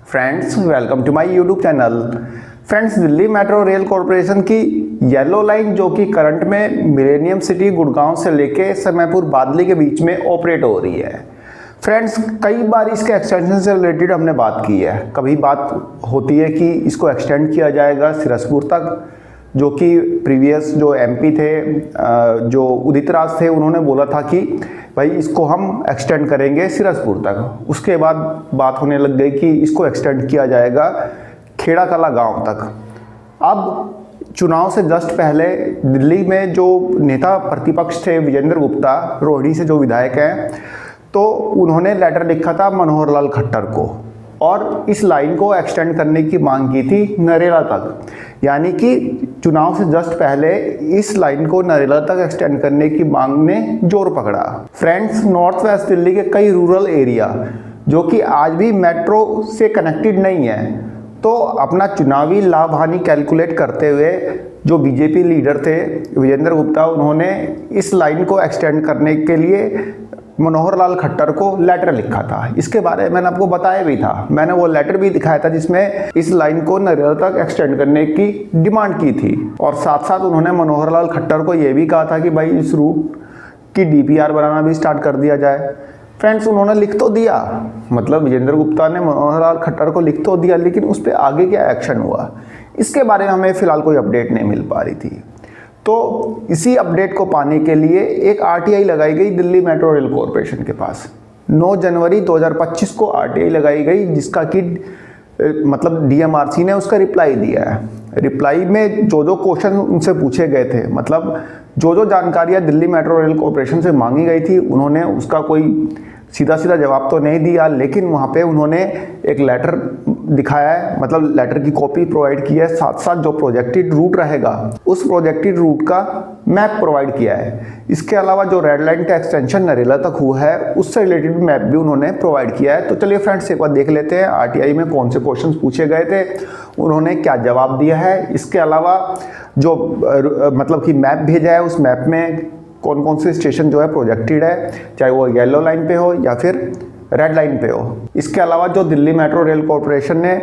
Friends welcome to my YouTube channel. Friends, Delhi metro rail corporation की yellow line जो कि current में millennium city Gurgaon से लेके समयपुर बादली के बीच में ऑपरेट हो रही है। फ्रेंड्स, कई बार इसके एक्सटेंशन से रिलेटेड हमने बात की है। कभी बात होती है कि इसको एक्सटेंड किया जाएगा सिरसपुर तक, जो कि प्रीवियस जो एमपी थे जो उदित राज थे उन्होंने बोला था कि भाई इसको हम एक्सटेंड करेंगे सिरसपुर तक। उसके बाद बात होने लग गई कि इसको एक्सटेंड किया जाएगा खेड़ा कला गांव तक। अब चुनाव से जस्ट पहले दिल्ली में जो नेता प्रतिपक्ष थे विजेंद्र गुप्ता, रोहिणी से जो विधायक हैं, तो उन्होंने लेटर लिखा था मनोहर लाल खट्टर को और इस लाइन को एक्सटेंड करने की मांग की थी नरेला तक। यानी कि चुनाव से जस्ट पहले इस लाइन को नरेला तक एक्सटेंड करने की मांग ने जोर पकड़ा। फ्रेंड्स, नॉर्थ वेस्ट दिल्ली के कई रूरल एरिया जो कि आज भी मेट्रो से कनेक्टेड नहीं है, तो अपना चुनावी लाभ हानि कैलकुलेट करते हुए जो बीजेपी लीडर थे विजेंद्र गुप्ता, उन्होंने इस लाइन को एक्सटेंड करने के लिए मनोहर लाल खट्टर को लेटर लिखा था। इसके बारे में मैंने आपको बताया भी था, मैंने वो लेटर भी दिखाया था जिसमें इस लाइन को नरेला तक एक्सटेंड करने की डिमांड की थी। और साथ साथ उन्होंने मनोहर लाल खट्टर को ये भी कहा था कि भाई इस रूट की डीपीआर बनाना भी स्टार्ट कर दिया जाए। फ्रेंड्स, उन्होंने लिख तो दिया, मतलब विजेंद्र गुप्ता ने मनोहर लाल खट्टर को लिख तो दिया, लेकिन उस पर आगे क्या एक्शन हुआ इसके बारे में हमें फिलहाल कोई अपडेट नहीं मिल पा रही थी। तो इसी अपडेट को पाने के लिए एक आरटीआई लगाई गई दिल्ली मेट्रो रेल कॉरपोरेशन के पास। 9 जनवरी 2025 को आरटीआई लगाई गई, जिसका कि मतलब डीएमआरसी ने उसका रिप्लाई दिया है। रिप्लाई में जो क्वेश्चन उनसे पूछे गए थे, मतलब जो जानकारियां दिल्ली मेट्रो रेल कॉरपोरेशन से मांगी गई थी, उन्होंने उसका कोई सीधा जवाब तो नहीं दिया, लेकिन वहाँ पे उन्होंने एक लेटर दिखाया है, मतलब लेटर की कॉपी प्रोवाइड की है। साथ साथ जो प्रोजेक्टेड रूट रहेगा उस प्रोजेक्टेड रूट का मैप प्रोवाइड किया है। इसके अलावा जो रेड लाइन का एक्सटेंशन नरेला तक हुआ है उससे रिलेटेड मैप भी उन्होंने प्रोवाइड किया है। तो चलिए फ्रेंड्स, एक बार देख लेते हैं आरटीआई में कौन से क्वेश्चन पूछे गए थे, उन्होंने क्या जवाब दिया है। इसके अलावा जो मतलब कि मैप भेजा है उस मैप में कौन कौन से स्टेशन जो है प्रोजेक्टेड है, चाहे वो येलो लाइन पे हो या फिर रेड लाइन पे हो। इसके अलावा जो दिल्ली मेट्रो रेल कॉरपोरेशन ने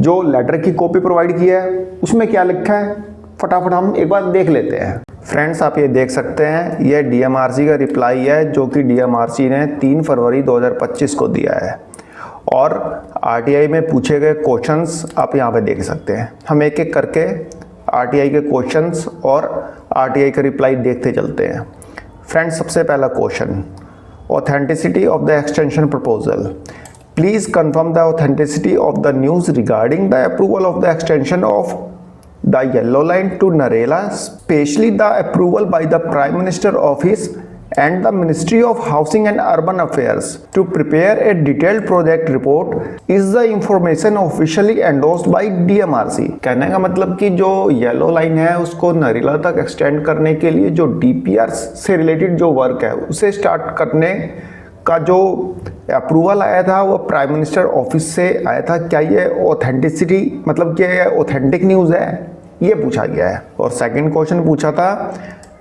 जो लेटर की कॉपी प्रोवाइड की है उसमें क्या लिखा है, फटाफट हम एक बार देख लेते हैं। फ्रेंड्स, आप ये देख सकते हैं, यह डीएमआरसी का रिप्लाई है जो कि डीएमआरसी ने 3 फरवरी 2025 को दिया है। और आरटीआई में पूछे गए क्वेश्चंस आप यहाँ पे देख सकते हैं। हम एक एक करके आरटीआई के क्वेश्चंस और आरटीआई का रिप्लाई देखते चलते हैं। फ्रेंड्स, सबसे पहला question, authenticity of the extension proposal. Please confirm the authenticity of the news regarding the approval of the extension of the yellow line to Narela, specially the approval by the prime minister office and the Ministry of Housing and Urban Affairs to prepare a detailed project report. Is the information officially endorsed by DMRC? कहने का मतलब कि जो yellow line है उसको नरेला तक extend करने के लिए जो डीपीआर से रिलेटेड जो वर्क है उसे स्टार्ट करने का जो अप्रूवल आया था वो प्राइम मिनिस्टर ऑफिस से आया था। क्या ये ऑथेंटिसिटी मतलब क्या ये ऑथेंटिक न्यूज़ है, ये पूछा गया है। और सेकेंड क्वेश्चन पूछा था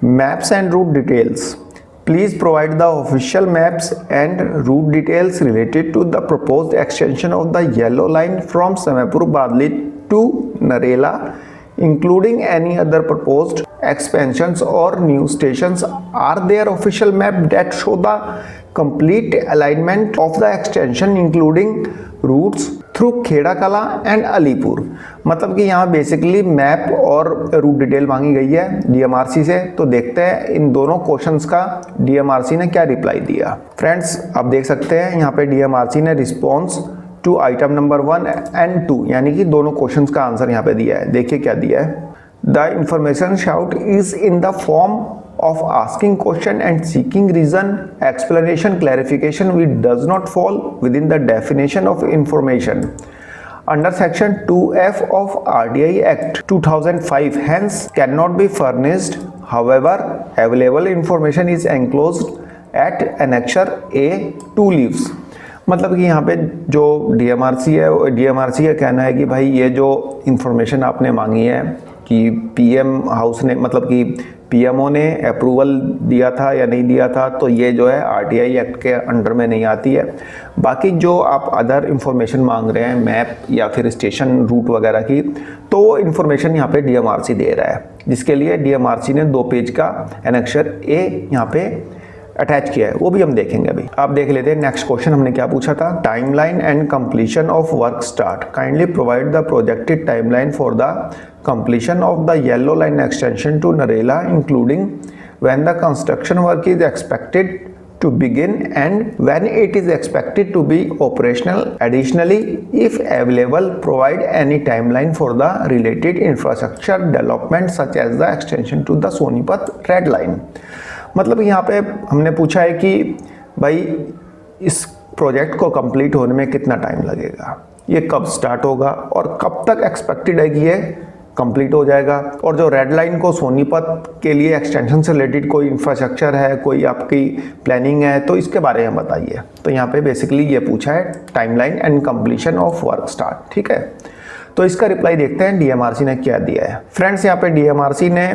maps and route details. Please provide the official maps and route details related to the proposed extension of the yellow line from Samepur Badli to Narela, including any other proposed expansions or new stations. Are there official maps that show the complete alignment of the extension including routes through Khera Kala and Alipur? मतलब कि यहाँ basically map और route detail मांगी गई है DMRC से। तो देखते हैं इन दोनों क्वेश्चंस का डीएमआरसी ने क्या रिप्लाई दिया। फ्रेंड्स, आप देख सकते हैं यहाँ पे डीएमआरसी ने response to item number 1 and 2 यानी कि दोनों क्वेश्चंस का आंसर यहाँ पे दिया है। देखिए क्या दिया है। The information shout is in the form of asking question and seeking reason, explanation, clarification which does not fall within the definition of information under section 2F of RTI Act 2005, hence cannot be furnished. However, available information is enclosed at annexure A 2 leaves. मतलब कि यहाँ पे जो DMRC है, DMRC का कहना है कि भाई ये जो इंफॉर्मेशन आपने मांगी है कि पीएम हाउस ने मतलब कि पीएमओ ने अप्रूवल दिया था या नहीं दिया था, तो ये जो है आरटीआई एक्ट के अंडर में नहीं आती है। बाकी जो आप अदर इंफॉर्मेशन मांग रहे हैं, मैप या फिर स्टेशन रूट वगैरह की, तो वो इन्फॉर्मेशन यहाँ पे डीएमआरसी दे रहा है, जिसके लिए डीएमआरसी ने 2 पेज का एनेक्सर ए यहाँ पे अटैच किया है, वो भी हम देखेंगे अभी। आप देख लेते हैं नेक्स्ट क्वेश्चन हमने क्या पूछा था। Timeline and completion of work start, kindly provide the projected timeline for the completion of the yellow line extension to Narela, including when the construction work is expected to begin and when it is expected to be operational. Additionally, if available, provide any timeline for the related infrastructure development such as the extension to the Sonipat Red Line. मतलब यहाँ पे हमने पूछा है कि भाई इस project को कंप्लीट होने में कितना टाइम लगेगा, ये कब स्टार्ट होगा और कब तक एक्सपेक्टेड है कि ये कंप्लीट हो जाएगा, और जो रेड लाइन को सोनीपत के लिए एक्सटेंशन से रिलेटेड कोई इंफ्रास्ट्रक्चर है, कोई आपकी प्लानिंग है, तो इसके बारे में बताइए। तो यहाँ पे बेसिकली ये पूछा है timeline and completion of work start, ठीक है। तो इसका रिप्लाई देखते हैं डीएमआरसी ने क्या दिया है। फ्रेंड्स, यहाँ पे डीएमआरसी ने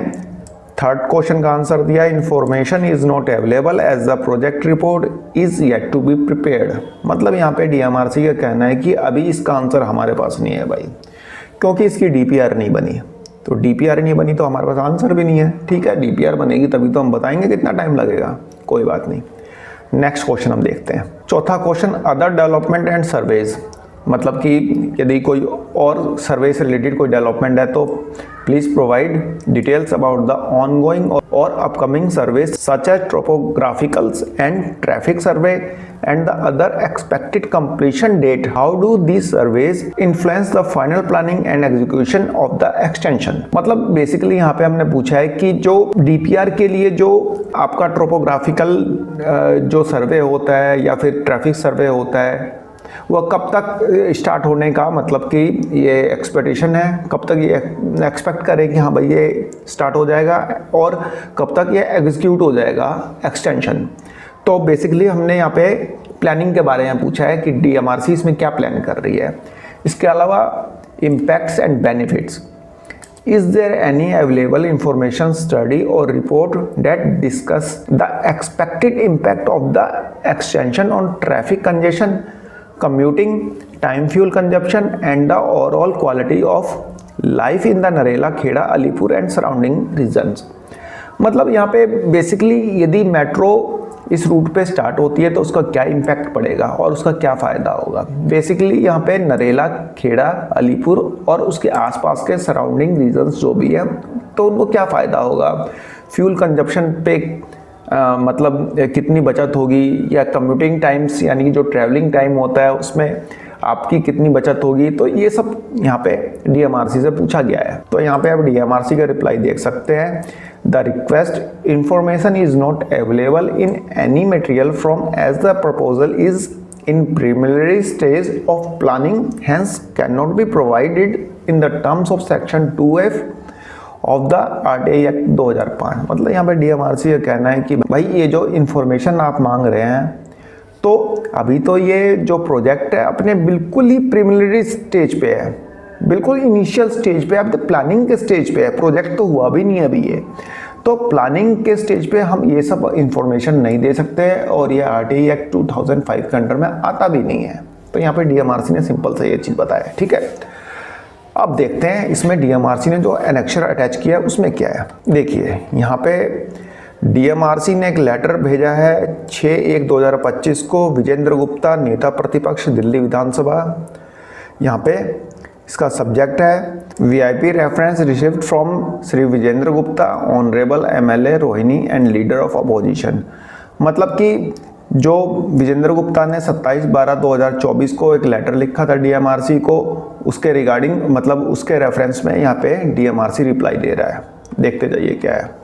3rd क्वेश्चन का आंसर दिया, information is not available as the project report is yet to be prepared. मतलब यहाँ पे डीएमआरसी का कहना है कि अभी इसका आंसर हमारे पास नहीं है भाई, क्योंकि इसकी डीपीआर नहीं बनी। तो डीपीआर नहीं बनी तो हमारे पास आंसर भी नहीं है, ठीक है। डीपीआर बनेगी तभी तो हम बताएंगे कितना टाइम लगेगा, कोई बात नहीं। नेक्स्ट क्वेश्चन हम देखते हैं। 4था question, other development and surveys, मतलब कि यदि कोई और सर्वे से रिलेटेड कोई डेवलपमेंट है तो please provide details about the ongoing or upcoming surveys such as topographicals and traffic survey and the other expected completion date. How do these surveys influence the final planning and execution of the extension? मतलब basically यहाँ पे हमने पूछा है कि जो DPR के लिए जो आपका ट्रोपोग्राफिकल जो सर्वे होता है या फिर ट्रैफिक सर्वे होता है, वह कब तक स्टार्ट होने का मतलब कि ये एक्सपेक्टेशन है, कब तक ये एक्सपेक्ट करें कि हाँ भाई ये स्टार्ट हो जाएगा और कब तक ये एग्जीक्यूट हो जाएगा एक्सटेंशन। तो बेसिकली हमने यहाँ पे प्लानिंग के बारे में पूछा है कि डीएमआरसी इसमें क्या प्लान कर रही है। इसके अलावा impacts and benefits, is there any available information study और report that discuss the expected impact of the extension on traffic congestion, commuting, time fuel consumption and the overall quality of life in the Narela, Khera, Alipur and surrounding regions. मतलब यहाँ पे basically यदि metro इस root पे start होती है तो उसका क्या इम्पैक्ट पड़ेगा और उसका क्या फ़ायदा होगा। बेसिकली यहाँ पे नरेला, खेड़ा, अलीपुर और उसके आसपास के सराउंडिंग रीजन्स जो भी हैं तो उनको क्या फ़ायदा होगा, फ्यूल कंजप्शन पे मतलब कितनी बचत होगी, या कम्यूटिंग टाइम्स यानी कि जो ट्रैवलिंग टाइम होता है उसमें आपकी कितनी बचत होगी। तो ये सब यहाँ पे डीएमआरसी से पूछा गया है। तो यहाँ पे आप डीएमआरसी का रिप्लाई देख सकते हैं, the request information is not available in any material from as the proposal is in preliminary stage of planning, hence can not be provided in the terms of section 2F of the RTI act 2005। मतलब यहाँ पे DMRC का कहना है कि भाई ये जो इन्फॉर्मेशन आप मांग रहे हैं तो अभी तो ये जो प्रोजेक्ट है अपने बिल्कुल ही प्रीलिमिनरी स्टेज पे है, बिल्कुल इनिशियल स्टेज पे, अब तो प्लानिंग के स्टेज पे है, प्रोजेक्ट तो हुआ भी नहीं है अभी ये। तो प्लानिंग के स्टेज पे हम ये सब इंफॉर्मेशन नहीं दे सकते और ये आरटीआई एक्ट 2005 के अंडर में आता भी नहीं है। तो यहाँ पे डीएमआरसी ने सिंपल से ये चीज़ बताया, ठीक है। अब देखते हैं इसमें डीएमआरसी ने जो एनेक्सर अटैच किया है उसमें क्या है। देखिए यहाँ पे डीएमआरसी ने एक लेटर भेजा है 6/1/2025 को, विजेंद्र गुप्ता, नेता प्रतिपक्ष, दिल्ली विधानसभा। यहाँ पे इसका सब्जेक्ट है VIP reference received from Shri Vijender Gupta, honourable MLA Rohini and leader of opposition. मतलब कि जो विजेंद्र गुप्ता ने 27/12/2024 को एक लेटर लिखा था डीएमआरसी को, उसके रिगार्डिंग मतलब उसके रेफरेंस में यहाँ पे डीएमआरसी रिप्लाई दे रहा है। देखते जाइए क्या है।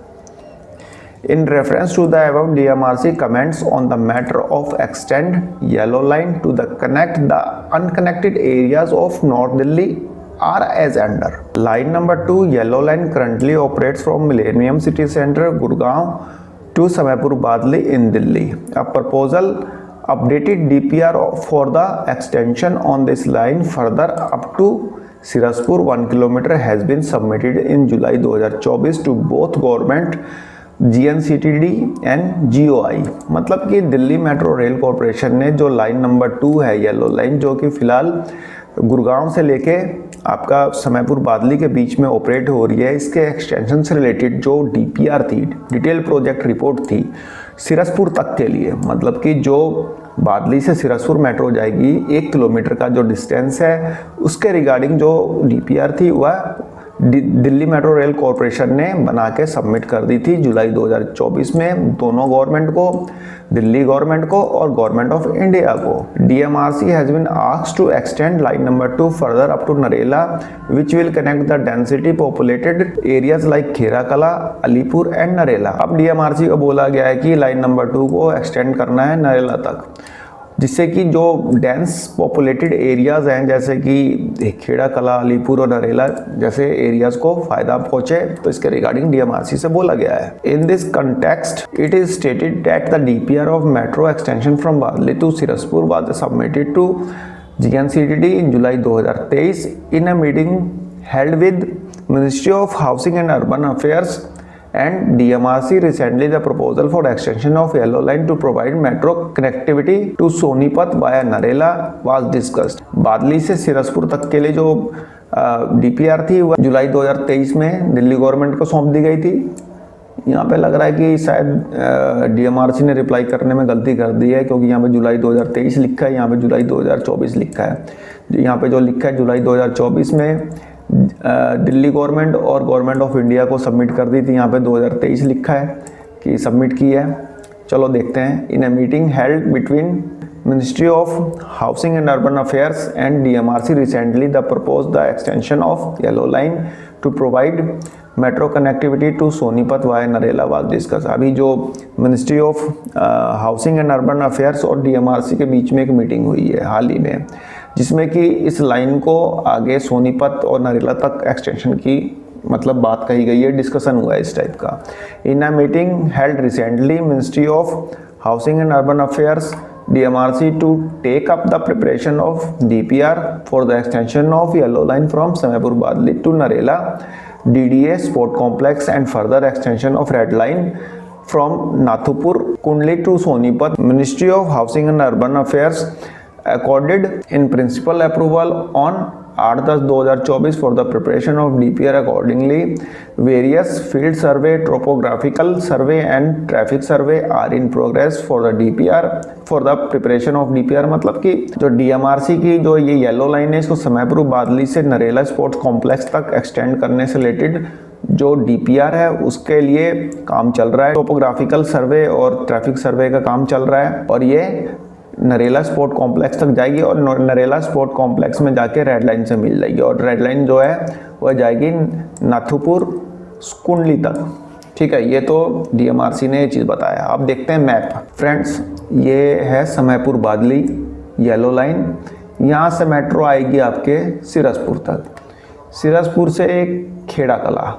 In reference to the above, DMRC comments on the matter of extend yellow line to the connect the unconnected areas of North Delhi are as under. Line number 2, yellow line currently operates from Millennium City Center, Gurgaon to Samaipur Badli in Delhi. A proposal Updated DPR for the extension on this line further up to Sirsapur 1 kilometre has been submitted in July 2024 to both government GNCTD and GOI। मतलब कि Delhi metro rail corporation ने जो line number 2 है yellow line, जो कि फ़िलहाल गुड़गांव से लेके आपका समयपुर बादली के बीच में ऑपरेट हो रही है, इसके एक्सटेंशन से रिलेटेड जो DPR थी, डिटेल प्रोजेक्ट रिपोर्ट थी सिरसपुर तक के लिए, मतलब कि जो बादली से सिरसपुर मेट्रो जाएगी 1 किलोमीटर का जो डिस्टेंस है, उसके रिगार्डिंग जो DPR थी वह दिल्ली मेट्रो रेल कॉरपोरेशन ने बना के सबमिट कर दी थी जुलाई 2024 में दोनों गवर्नमेंट को, दिल्ली गवर्नमेंट को और गवर्नमेंट ऑफ इंडिया को। DMRC has been asked to extend line number 2 further up to Narela which will connect the density populated areas like Kherakala, Alipur and Narela. अब DMRC को बोला गया है कि लाइन नंबर 2 को एक्सटेंड करना है नरेला तक, जिससे कि जो डेंस पॉपुलेटेड एरियाज़ हैं जैसे कि खेड़ा कला, अलीपुर और नरेला जैसे एरियाज़ को फ़ायदा पहुँचे, तो इसके रिगार्डिंग DMRC से बोला गया है। In this context it is stated that the DPR of metro extension from Badli to Sirsapur was submitted to GNCTD in July 2023 in a meeting held with ministry of housing and urban affairs and DMRC recently the proposal for extension of yellow line to provide metro connectivity to Sonipat via Narela was discussed। बादली से सिरसपुर तक के लिए जो DPR थी वह जुलाई 2023 में Delhi government को सौंप दी गई थी। यहाँ पे लग रहा है कि शायद DMRC ने रिप्लाई करने में गलती कर दी है, क्योंकि यहाँ पे जुलाई 2023 लिखा है, यहाँ पे जुलाई 2024 लिखा है। यहाँ पे जो लिखा है जुलाई 2024 में दिल्ली गवर्नमेंट और गवर्नमेंट ऑफ इंडिया को सबमिट कर दी थी, यहाँ पे 2023 लिखा है कि सबमिट की है। चलो देखते हैं। In a meeting held between ministry of housing and urban affairs and DMRC recently the propose the extension of yellow line to provide metro connectivity to Sonipat via Narela was discuss. अभी जो ministry of housing and urban affairs और DMRC के बीच में एक meeting हुई है हाल ही में, जिसमें कि इस लाइन को आगे सोनीपत और नरेला तक एक्सटेंशन की मतलब बात कही गई है, डिस्कशन हुआ है इस टाइप का। In a meeting held recently ministry of housing and urban affairs DMRC to take up the preparation of DPR for the extension of yellow line from Samepur Badli to Narela DDA Sport Complex and further extension of red line from Nathupur Kundli to Sonipat। Ministry of Housing and Urban Affairs accorded in principle approval on 8/10/2024 for the preparation of DPR accordingly various field survey, topographical survey and traffic survey are in progress for the DPR for the preparation of DPR। मतलब कि जो DMRC की जो ये yellow line है इसको समयपुर बादली से Narela sports complex तक एक्सटेंड करने से रिलेटेड जो DPR है उसके लिए काम चल रहा है, टोपोग्राफिकल सर्वे और ट्रैफिक सर्वे का काम चल रहा है, और ये नरेला स्पोर्ट कॉम्प्लेक्स तक जाएगी और नरेला स्पोर्ट कॉम्प्लेक्स में जाके रेड लाइन से मिल जाएगी, और रेड लाइन जो है वह जाएगी नाथुपुर कुंडली तक। ठीक है, ये तो DMRC ने ये चीज़ बताया। अब देखते हैं मैप। फ्रेंड्स, ये है समयपुर बादली येलो लाइन, यहाँ से मेट्रो आएगी आपके सिरसपुर तक, सिरसपुर से एक खेड़ा कला,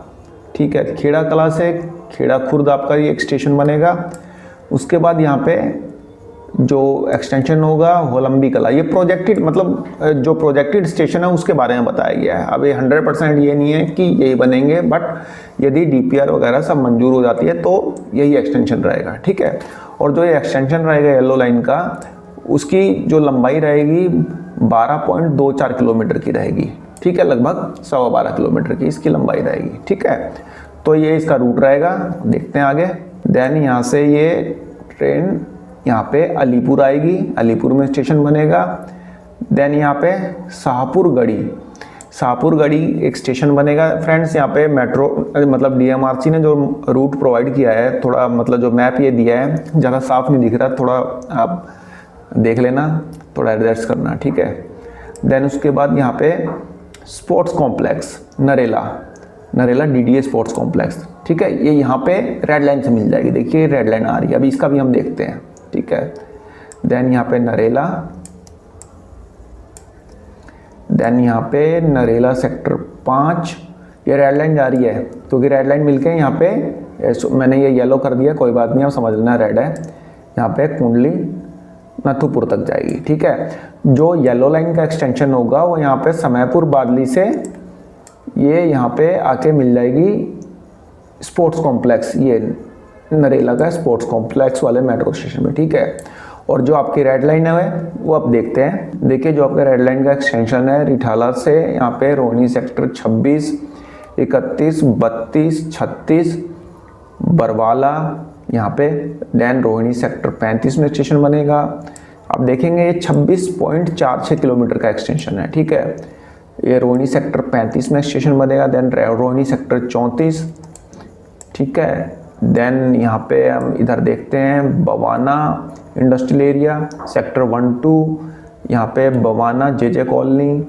ठीक है, खेड़ा कला से खेड़ा खुर्द आपका ये एक स्टेशन बनेगा। उसके बाद यहाँ पे जो एक्सटेंशन होगा होलंबी कला, ये प्रोजेक्टेड मतलब जो प्रोजेक्टेड स्टेशन है उसके बारे में बताया गया है। अब ये 100% ये नहीं है कि यही बनेंगे, बट यदि DPR वगैरह सब मंजूर हो जाती है तो यही एक्सटेंशन रहेगा। ठीक है, और जो ये एक्सटेंशन रहेगा येलो लाइन का, उसकी जो लंबाई रहेगी 12.24 किलोमीटर की रहेगी। ठीक है, लगभग 12.25 किलोमीटर की इसकी लंबाई रहेगी। ठीक है, तो ये इसका रूट रहेगा। देखते हैं आगे। देन यहाँ से ये ट्रेन यहाँ पे अलीपुर आएगी, अलीपुर में स्टेशन बनेगा। देन यहाँ पे शाहपुर गढ़ी एक स्टेशन बनेगा। फ्रेंड्स, यहाँ पे मेट्रो मतलब DMRC ने जो रूट प्रोवाइड किया है, थोड़ा मतलब जो मैप ये दिया है ज़्यादा साफ नहीं दिख रहा, थोड़ा आप देख लेना, थोड़ा एडजस्ट करना। ठीक है, देन उसके बाद यहाँ पे sports complex Narela DDA sports complex. ठीक है, ये यहाँ पे रेड लाइन से मिल जाएगी। देखिए रेड लाइन आ रही है, अभी इसका भी हम देखते हैं। ठीक है, देन यहाँ पे नरेला, देन यहाँ पे नरेला सेक्टर 5, ये रेड लाइन जा रही है क्योंकि रेड लाइन मिलके यहाँ पे मैंने ये येलो कर दिया, कोई बात नहीं, आप समझ लेना रेड है। यहाँ पे कुंडली, नथुपुर तक जाएगी। ठीक है, जो येलो लाइन का एक्सटेंशन होगा वो यहाँ पे समयपुर बादली से ये यहाँ पे आके मिल जाएगी स्पोर्ट्स कॉम्प्लेक्स, ये नरेला का स्पोर्ट्स कॉम्प्लेक्स वाले मेट्रो स्टेशन में। ठीक है, और जो आपकी रेड लाइन है वो आप देखते हैं। देखिए जो आपका रेड लाइन का एक्सटेंशन है रिठाला से यहाँ पे रोहिणी सेक्टर 26, 31, 32, 36, बरवाला यहाँ पे, देन रोहिणी सेक्टर 35 में स्टेशन बनेगा। आप देखेंगे ये 26.46 किलोमीटर का एक्सटेंशन है। ठीक है, ये रोहिणी सेक्टर 35 में स्टेशन बनेगा, देन रोहिणी सेक्टर 34। ठीक है, देन यहाँ पे हम इधर देखते हैं बवाना इंडस्ट्रियल एरिया सेक्टर 1-2, यहाँ पे बवाना जे कॉलोनी,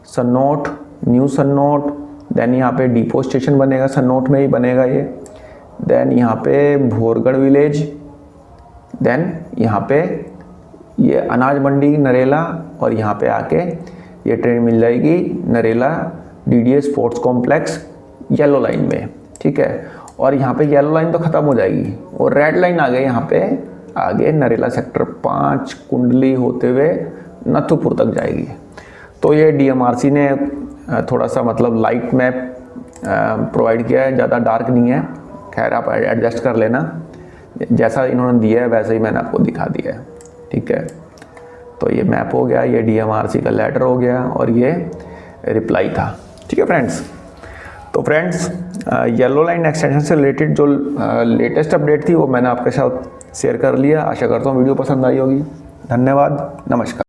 सन्नोट, न्यू सन्नोट, देन यहाँ पे डिपो स्टेशन बनेगा, सन्नोट में ही बनेगा ये, देन यहाँ पे भोरगढ़ विलेज, देन यहाँ पे ये अनाज मंडी नरेला, और यहाँ पे आके ये ट्रेन मिल जाएगी Narela DDA sports complex yellow line में। ठीक है, और यहाँ पे येलो लाइन तो ख़त्म हो जाएगी और रेड लाइन आ गई यहाँ पे आगे नरेला सेक्टर 5 कुंडली होते हुए नथुपुर तक जाएगी। तो ये DMRC ने थोड़ा सा मतलब लाइट मैप प्रोवाइड किया है, ज़्यादा डार्क नहीं है। खैर आप एडजस्ट कर लेना, जैसा इन्होंने दिया है वैसे ही मैंने आपको दिखा दिया है। ठीक है, तो ये मैप हो गया, ये DMRC का लेटर हो गया और ये रिप्लाई था। ठीक है फ्रेंड्स, तो फ्रेंड्स येलो लाइन एक्सटेंशन से रिलेटेड जो लेटेस्ट अपडेट थी वो मैंने आपके साथ शेयर कर लिया। आशा करता हूँ वीडियो पसंद आई होगी। धन्यवाद, नमस्कार।